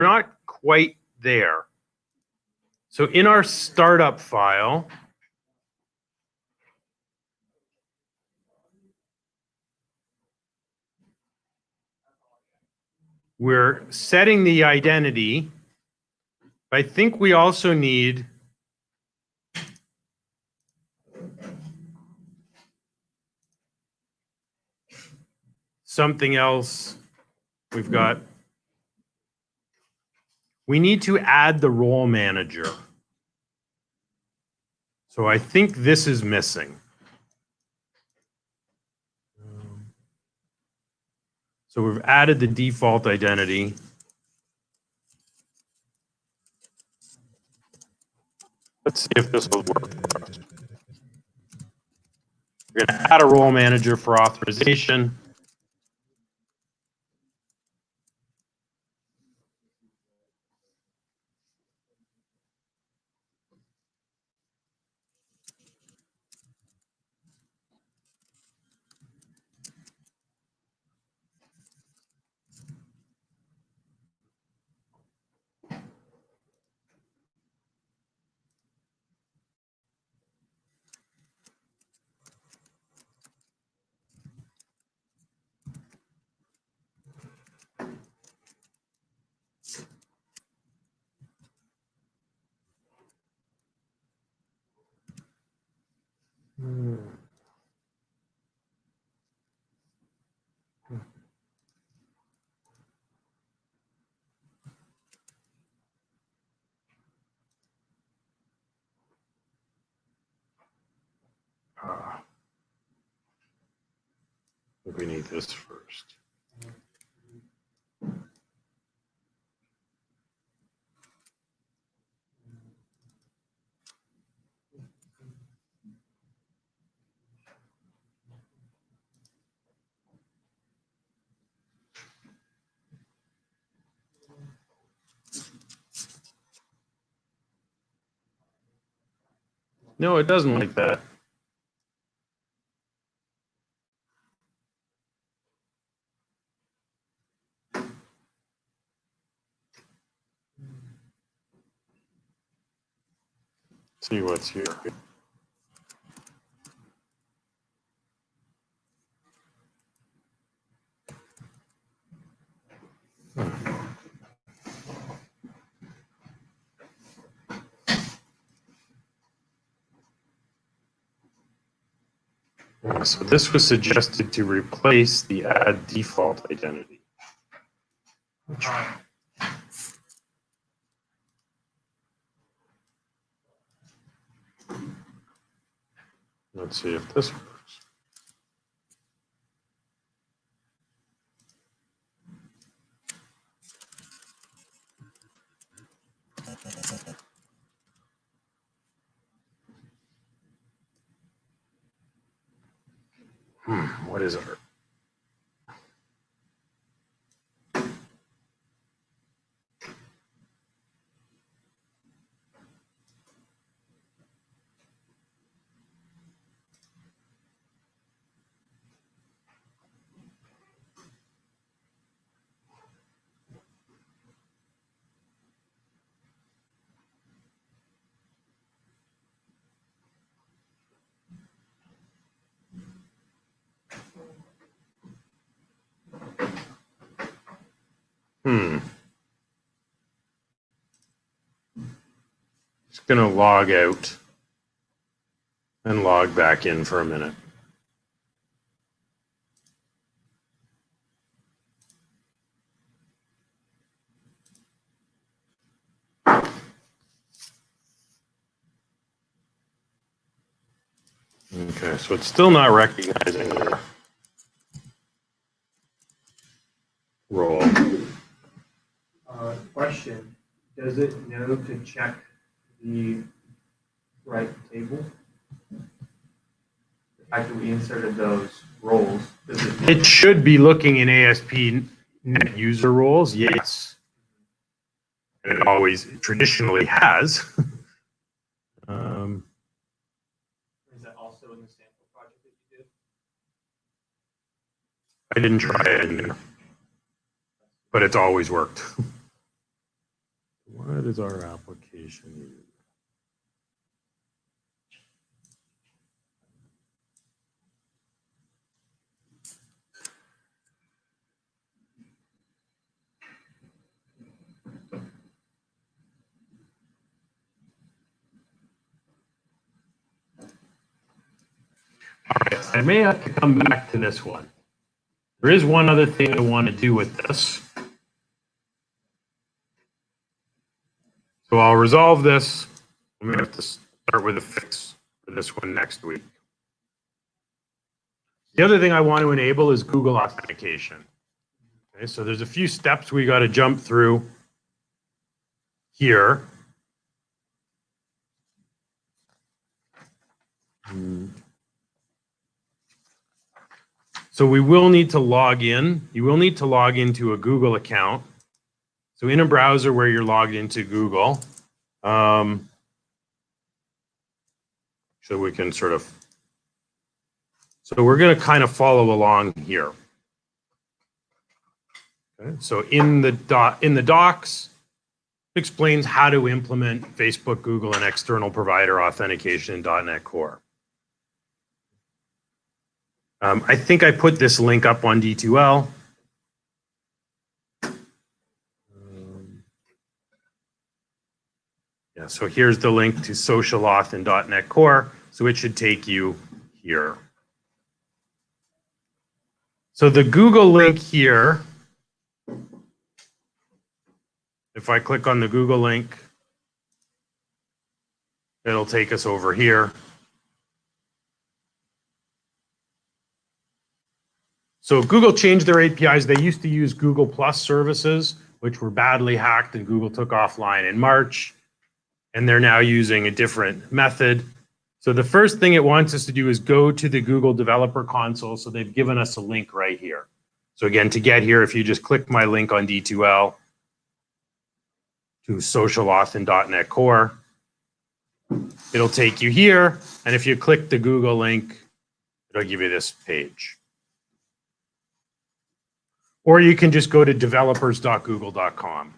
not quite there. So in our startup file, we're setting the identity. I think we also need something else. We need to add the role manager. So I think this is missing. So we've added the default identity. Let's see if this will work. We're going to add a role manager for authorization. I think we need this first. No, it doesn't like that. See what's here. So this was suggested to replace the add default identity. Let's see if this works. What is it? Just going to log out and log back in for a minute. Okay, so it's still not recognizing their role. Question, does it know to check the right table? The fact that we inserted those roles, does it? It should be looking in ASP net user roles, yes. And it always traditionally has. Is that also in the sample project that you did? I didn't try it in there, but it's always worked. is our application? All right, I may have to come back to this one. There is one other thing I want to do with this. So I'll resolve this. I'm going to have to start with a fix for this one next week. The other thing I want to enable is Google Authentication. Okay, so there's a few steps we got to jump through here. So we will need to log in. You will need to log into a Google account. So in a browser where you're logged into Google, so we can sort of, so we're going to kind of follow along here. Okay, so in the docs, it explains how to implement Facebook, Google, and external provider authentication in .NET Core. I think I put this link up on D2L. Yeah, so here's the link to Social Auth in .NET Core. So it should take you here. So the Google link here, if I click on the Google link, it'll take us over here. So Google changed their APIs. They used to use Google Plus services, which were badly hacked, and Google took offline in March. And they're now using a different method. So the first thing it wants us to do is go to the Google Developer Console. So they've given us a link right here. So again, to get here, if you just click my link on D2L to Social Auth in .NET Core, it'll take you here. And if you click the Google link, it'll give you this page. Or you can just go to developers.google.com.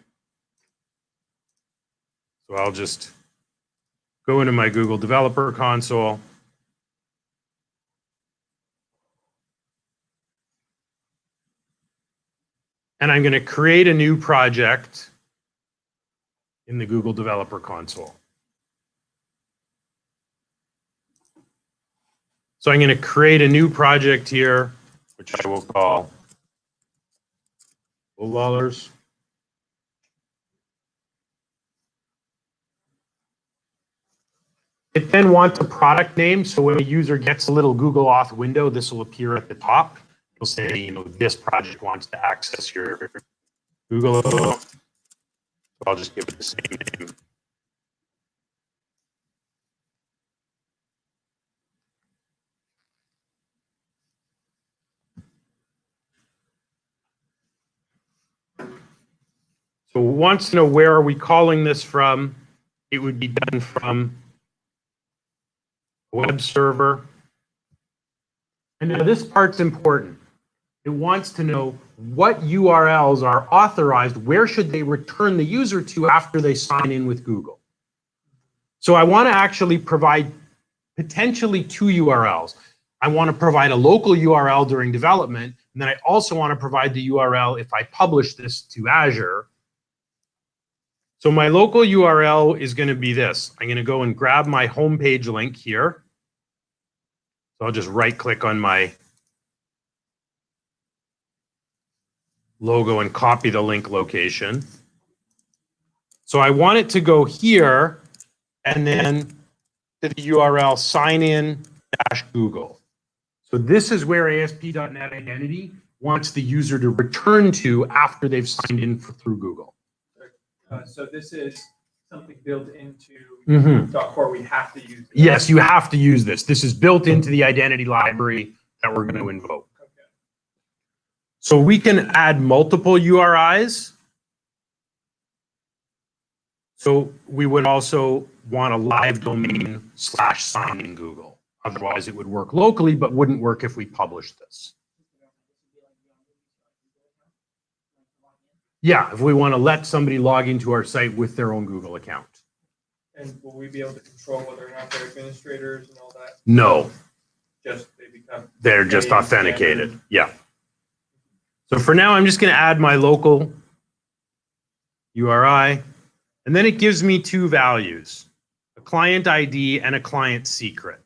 So I'll just go into my Google Developer Console. And I'm going to create a new project in the Google Developer Console. So I'm going to create a new project here, which I will call $. It then wants a product name. So when a user gets a little Google Auth window, this will appear at the top. It'll say, you know, this project wants to access your Google account. So I'll just give it the same name. So it wants to know where are we calling this from. It would be done from a web server. And now this part's important. It wants to know what URLs are authorized, where should they return the user to after they sign in with Google. So I want to actually provide potentially two URLs. I want to provide a local URL during development, and then I also want to provide the URL if I publish this to Azure. So my local URL is going to be this. I'm going to go and grab my homepage link here. So I'll just right click on my logo and copy the link location. So I want it to go here and then to the URL signin-Google. So this is where ASP.NET Identity wants the user to return to after they've signed in through Google. So this is something built into .core. We have to use this. Yes, you have to use this. This is built into the identity library that we're going to invoke. Okay. So we can add multiple URIs. So we would also want a live domain /sign in Google. Otherwise it would work locally, but wouldn't work if we published this. Yeah, if we want to let somebody log into our site with their own Google account. And will we be able to control whether or not they're administrators and all that? No, Just they become. they're just any authenticated. standard- Yeah. So for now, I'm just going to add my local URI, and then it gives me two values, a client ID and a client secret.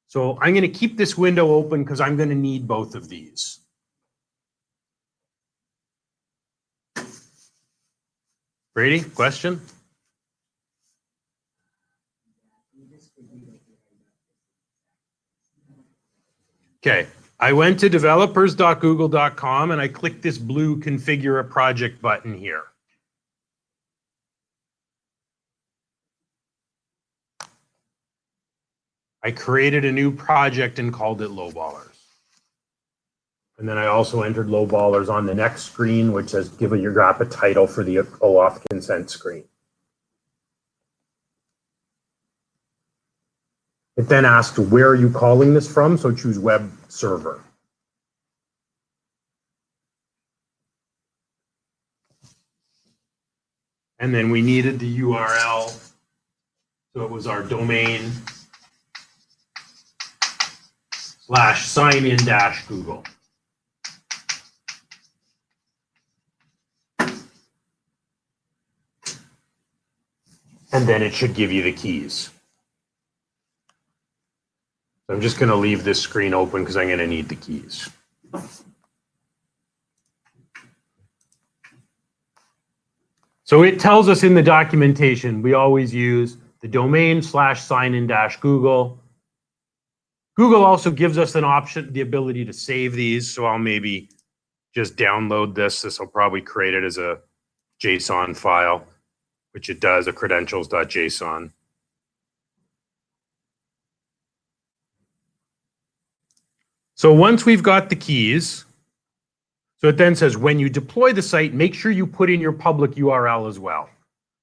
So I'm going to keep this window open because I'm going to need both of these. Brady, question? Okay, I went to developers.google.com and I clicked this blue configure a project button here. I created a new project and called it Lowballers. And then I also entered Lowballers on the next screen, which says give your app a title for the OAuth consent screen. It then asks, where are you calling this from? So choose web server. And then we needed the URL. So it was our domain /signin-Google. And then it should give you the keys. So I'm just going to leave this screen open because I'm going to need the keys. So it tells us in the documentation, we always use the domain /signin-Google. Google also gives us an option, the ability to save these. So I'll maybe just download this. This will probably create it as a JSON file, which it does, a credentials.json. So once we've got the keys, so it then says when you deploy the site, make sure you put in your public URL as well.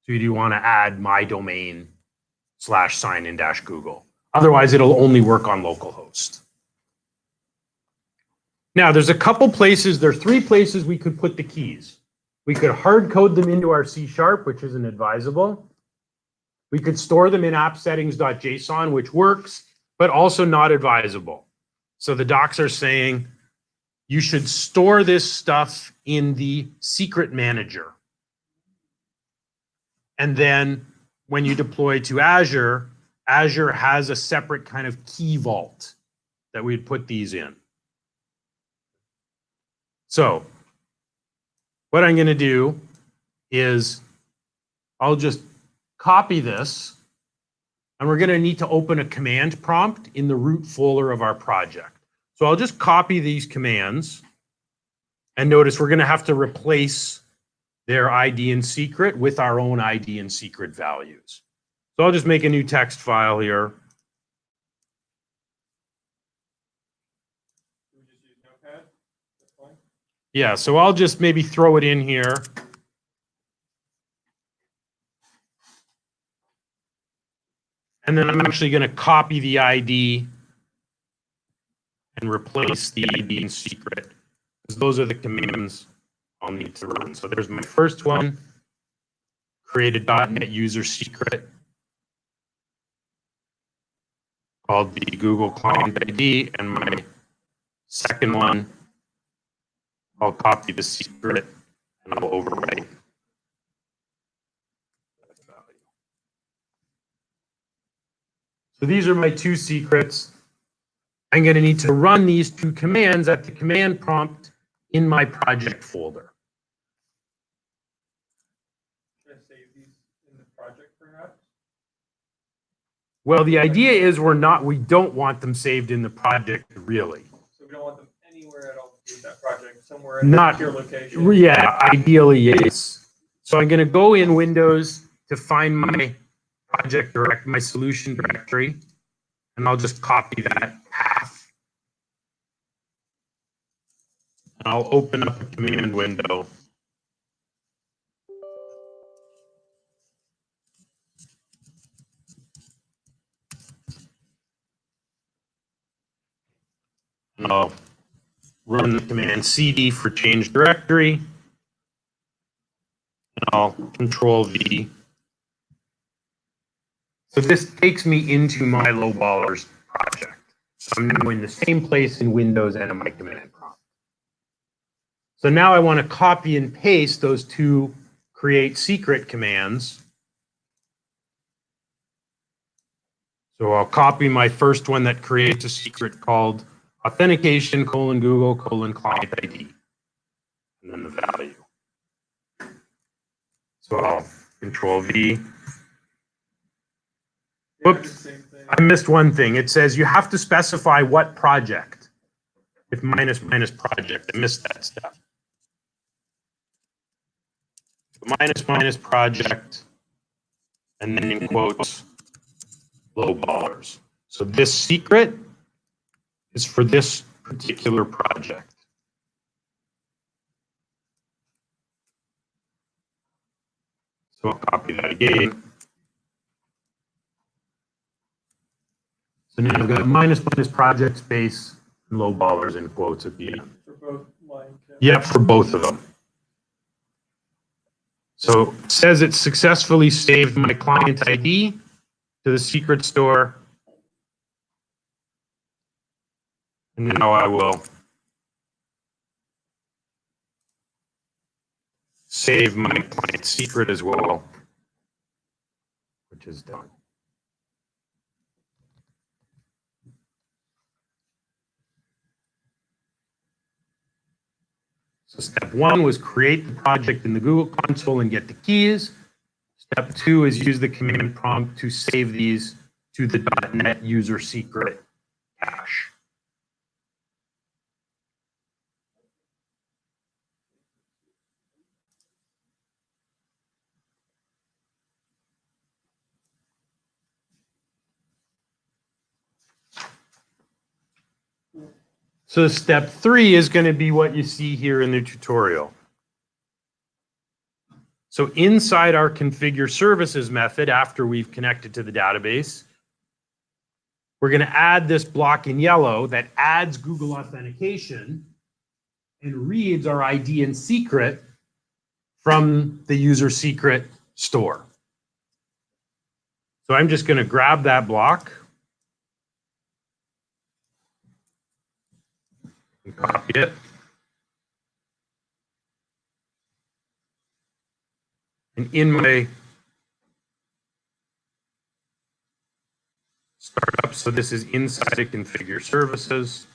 So you do want to add my domain /signin-Google. Otherwise, it'll only work on localhost. Now, there's a couple places, there are three places we could put the keys. We could hard code them into our C#, which isn't advisable. We could store them in appsettings.json, which works, but also not advisable. So the docs are saying you should store this stuff in the secret manager. And then when you deploy to Azure, Azure has a separate kind of key vault that we'd put these in. So what I'm going to do is I'll just copy this, and we're going to need to open a command prompt in the root folder of our project. So I'll just copy these commands, and notice we're going to have to replace their ID and secret with our own ID and secret values. So I'll just make a new text file here. Yeah, so I'll just maybe throw it in here. And then I'm actually going to copy the ID and replace the ID and secret, because those are the commands I'll need to run. So there's my first one, create a .NET user secret called the Google Client ID, and my second one, I'll copy the secret and I'll overwrite. So these are my two secrets. I'm going to need to run these two commands at the command prompt in my project folder. Should I save these in the project perhaps? Well, the idea is we don't want them saved in the project really. So we don't want them anywhere at all in that project, somewhere in Not, a secure location. yeah, ideally, yes. So I'm going to go in Windows to find my project my solution directory, and I'll just copy that path. And I'll open up a command window. And I'll run the command cd for change directory. I'll Control V. So this takes me into my lowballers project. So I'm now in the same place in Windows and in my command prompt. So now I want to copy and paste those two create secret commands. So I'll copy my first one that creates a secret called Authentication : Google : client ID, and then the value. So I'll Control V. Whoops, I missed one thing. It says you have to specify what project. If minus project, I missed that step. Minus project, and then in quotes, lowballers. So this secret is for this particular project. So I'll copy that again. So now I've got minus project space and lowballers in quotes at the end. For both line. Yep, for both of them. So it says it successfully saved my client ID to the secret store. And now I will save my client secret as well, which is done. So step one was create the project in the Google console and get the keys. Step two is use the command prompt to save these to the .NET user secret cache. So step three is going to be what you see here in the tutorial. So inside our configure services method, after we've connected to the database, we're going to add this block in yellow that adds Google Authentication and reads our ID and secret from the user secret store. So I'm just going to grab that block and copy it. And in my startup, so this is inside a configure services.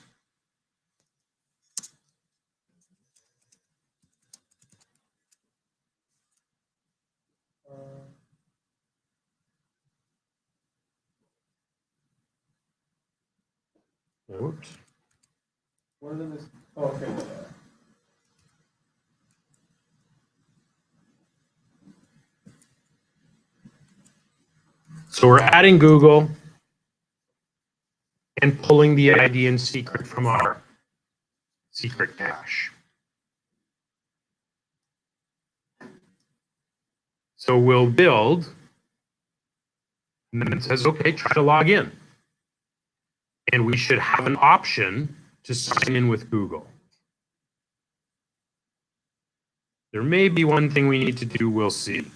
Whoops. One of them is, oh, okay. So we're adding Google and pulling the ID and secret from our secret cache. So we'll build, and then it says, okay, try to log in. And we should have an option to sign in with Google. There may be one thing we need to do, we'll see. So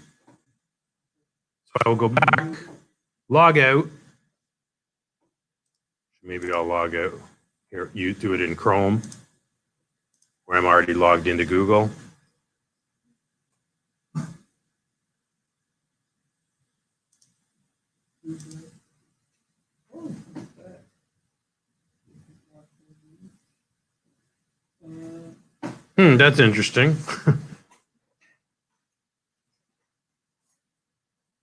I will go back, log out. Maybe I'll log out. Here, you do it in Chrome, where I'm already logged into Google. That's interesting.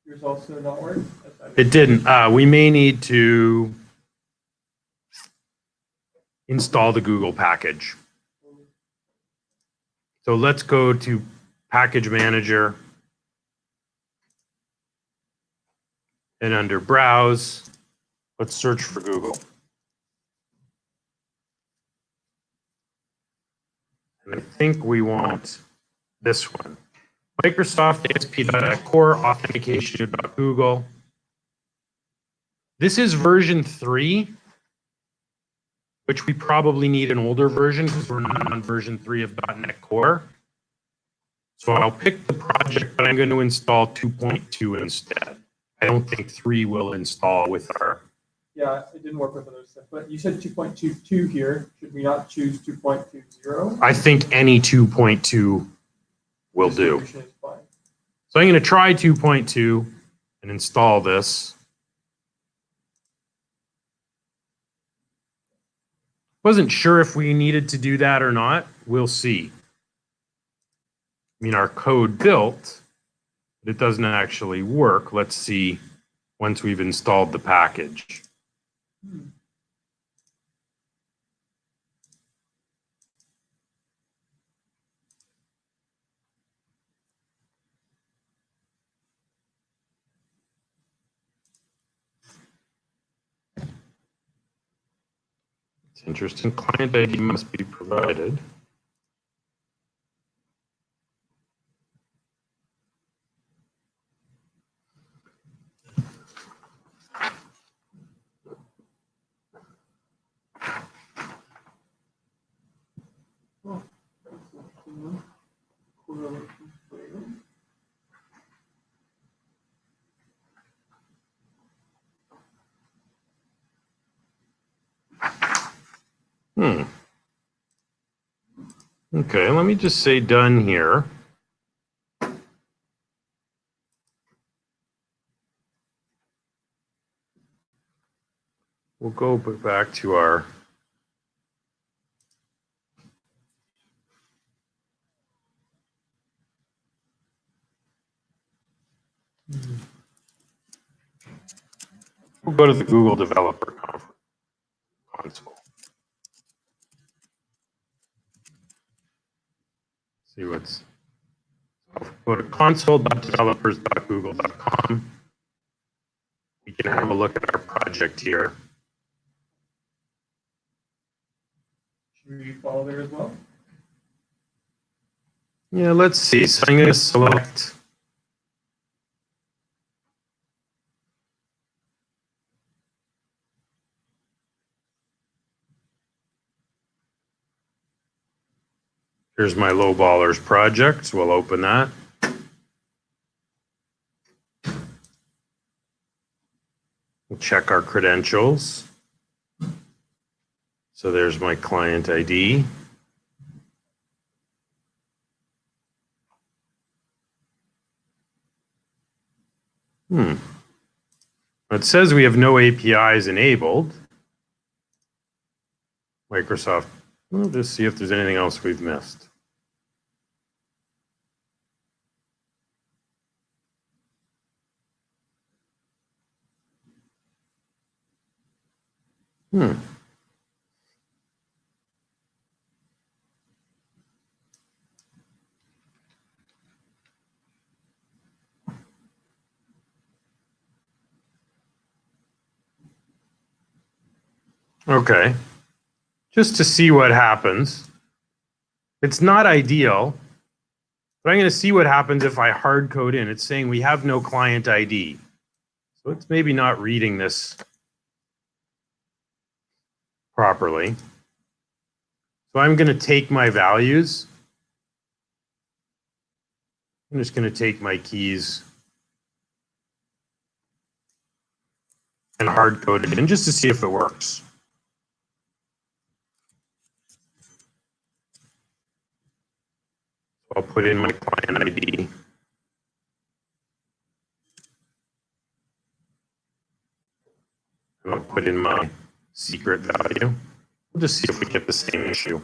Yours also not work? It didn't. We may need to install the Google package. So let's go to Package Manager. And under Browse, let's search for Google. And I think we want this one. Microsoft ASP.core authentication.google. This is version 3, which we probably need an older version because we're not on version 3 of .NET Core. So I'll pick the project, but I'm going to install 2.2 instead. I don't think 3 will install with our. Yeah, it didn't work with other stuff, but you said 2.22 here. Should we not choose 2.20? I think any 2.2 will do. Distribution is fine. So I'm going to try 2.2 and install this. Wasn't sure if we needed to do that or not. We'll see. I mean, our code built, but it doesn't actually work. Let's see once we've installed the package. It's interesting. Client ID must be provided. Okay, let me just say done here. We'll go back to our we'll go to the Google Developer Console. See what's go to console.developers.google.com. We can have a look at our project here. Should we follow there as well? Yeah, let's see. So I'm going to select. Here's my lowballers project. So we'll open that. We'll check our credentials. So there's my client ID. It says we have no APIs enabled. Microsoft, we'll just see if there's anything else we've missed. Okay, just to see what happens. It's not ideal, but I'm going to see what happens if I hard code in. It's saying we have no client ID. So it's maybe not reading this properly. So I'm going to take my values. I'm just going to take my keys and hard code it in just to see if it works. I'll put in my client ID. And I'll put in my secret value. We'll just see if we get the same issue.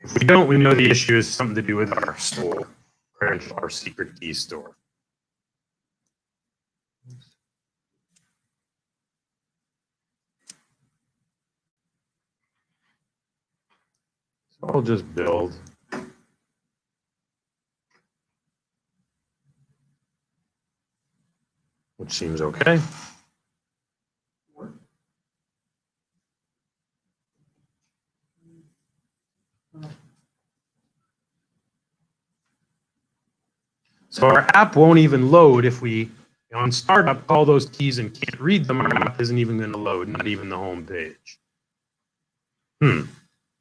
If we don't, we know the issue is something to do with our store, our secret key store. So I'll just build. Which seems okay. So our app won't even load if we, on startup, call those keys and can't read them. Our app isn't even going to load, not even the home page.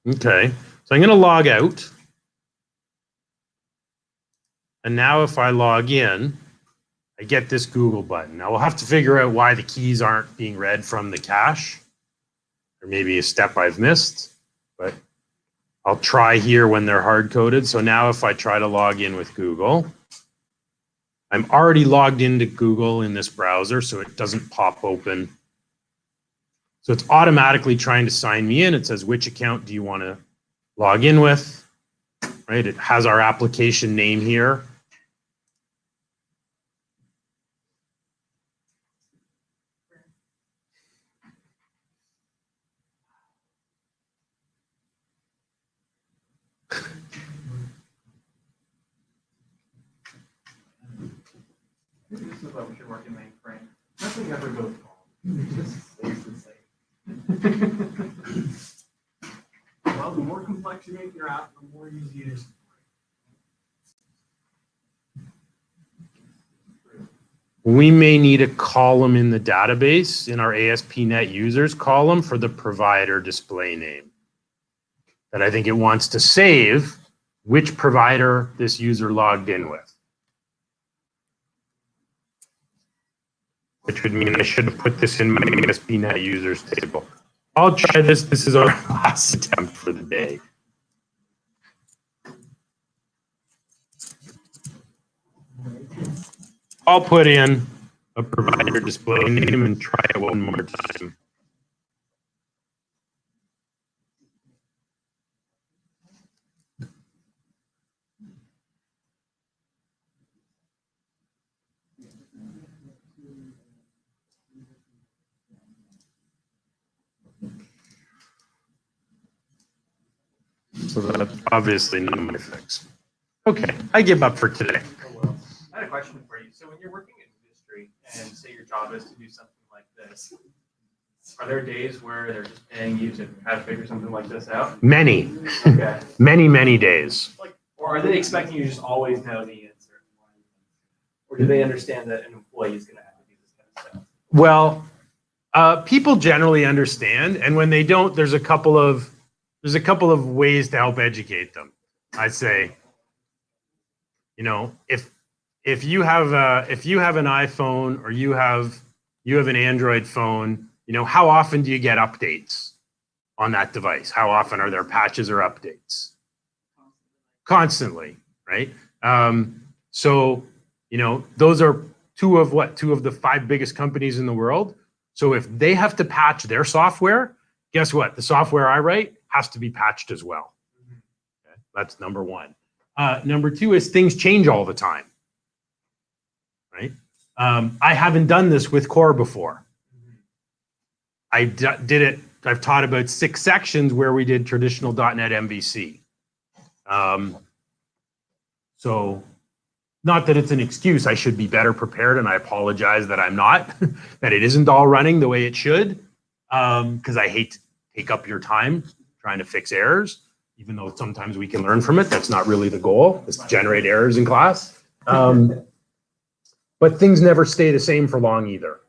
Okay. So I'm going to log out. And now if I log in, I get this Google button. Now we'll have to figure out why the keys aren't being read from the cache. Or maybe a step I've missed, but I'll try here when they're hard-coded. So now if I try to log in with Google, I'm already logged into Google in this browser, so it doesn't pop open. So it's automatically trying to sign me in. It says, which account do you want to log in with, right? It has our application name here. This is what we should work in mainframe. Nothing ever goes wrong. It just stays the same. Well, the more complex you make your app, the more easy it is. We may need a column in the database in our ASP.NET users column for the provider display name. That I think it wants to save which provider this user logged in with. Which would mean I should have put this in my ASP.NET users table. I'll try this. This is our last attempt for the day. I'll put in a provider display name and try it one more time. So that's obviously not my fix. Okay, I give up for today. Oh, well. I had a question for you. So when you're working in industry and say your job is to do something like this, are there days where they're just paying you to how to figure something like this out? Many. Okay. many days. Like, or are they expecting you to just always know the answer? Or do they understand that an employee is going to have to do this kind of stuff? Well, people generally understand, and when they don't, there's a couple of ways to help educate them. I say, you know, if you have an iPhone or you have an Android phone, you know, how often do you get updates on that device? How often are there patches or updates? Constantly, right? So, you know, those are two of the 5 biggest companies in the world. So if they have to patch their software, guess what? The software I write has to be patched as well. Okay? That's number one. Number 2 is things change all the time, right? I haven't done this with Core before. I did it. I've taught about 6 sections where we did traditional .NET MVC. So not that it's an excuse. I should be better prepared, and I apologize that I'm not, that it isn't all running the way it should, because I hate to take up your time trying to fix errors, even though sometimes we can learn from it. That's not really the goal, is to generate errors in class. But things never stay the same for long either,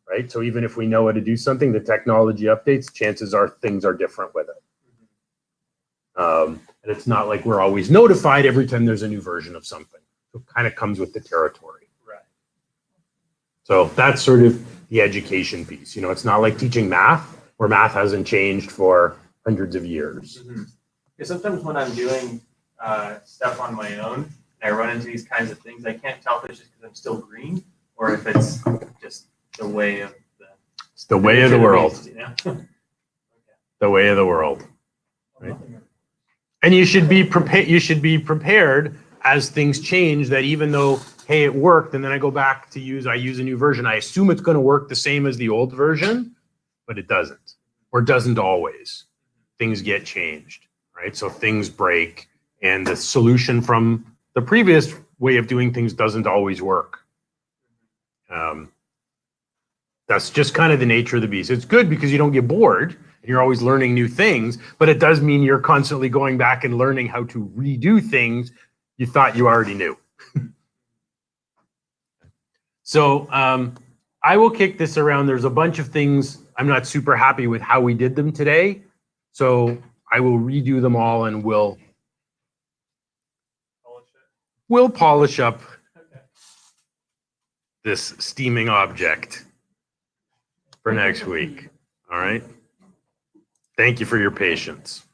right? So even if we know how to do something, the technology updates, chances are things are different with it. And it's not like we're always notified every time there's a new version of something. So it kind of comes with the territory. Right. So that's sort of the education piece. You know, it's not like teaching math, where math hasn't changed for hundreds of years. Because sometimes when I'm doing stuff on my own, and I run into these kinds of things, I can't tell if it's just because I'm still green or if it's just the way of It's the way of the world. Beast, you know? Okay. The way of the world. Right? And you should be prepared. You should be prepared as things change. That even though, hey, it worked, and then I go back to use a new version, I assume it's going to work the same as the old version, but it doesn't, or doesn't always. Things get changed, right? So things break, and the solution from the previous way of doing things doesn't always work. That's just kind of the nature of the beast. It's good because you don't get bored and you're always learning new things, but it does mean you're constantly going back and learning how to redo things you thought you already knew. So I will kick this around. There's a bunch of things I'm not super happy with how we did them today. So I will redo them all and we'll Polish it. polish up Okay. this steaming object for next week. All right. Thank you for your patience.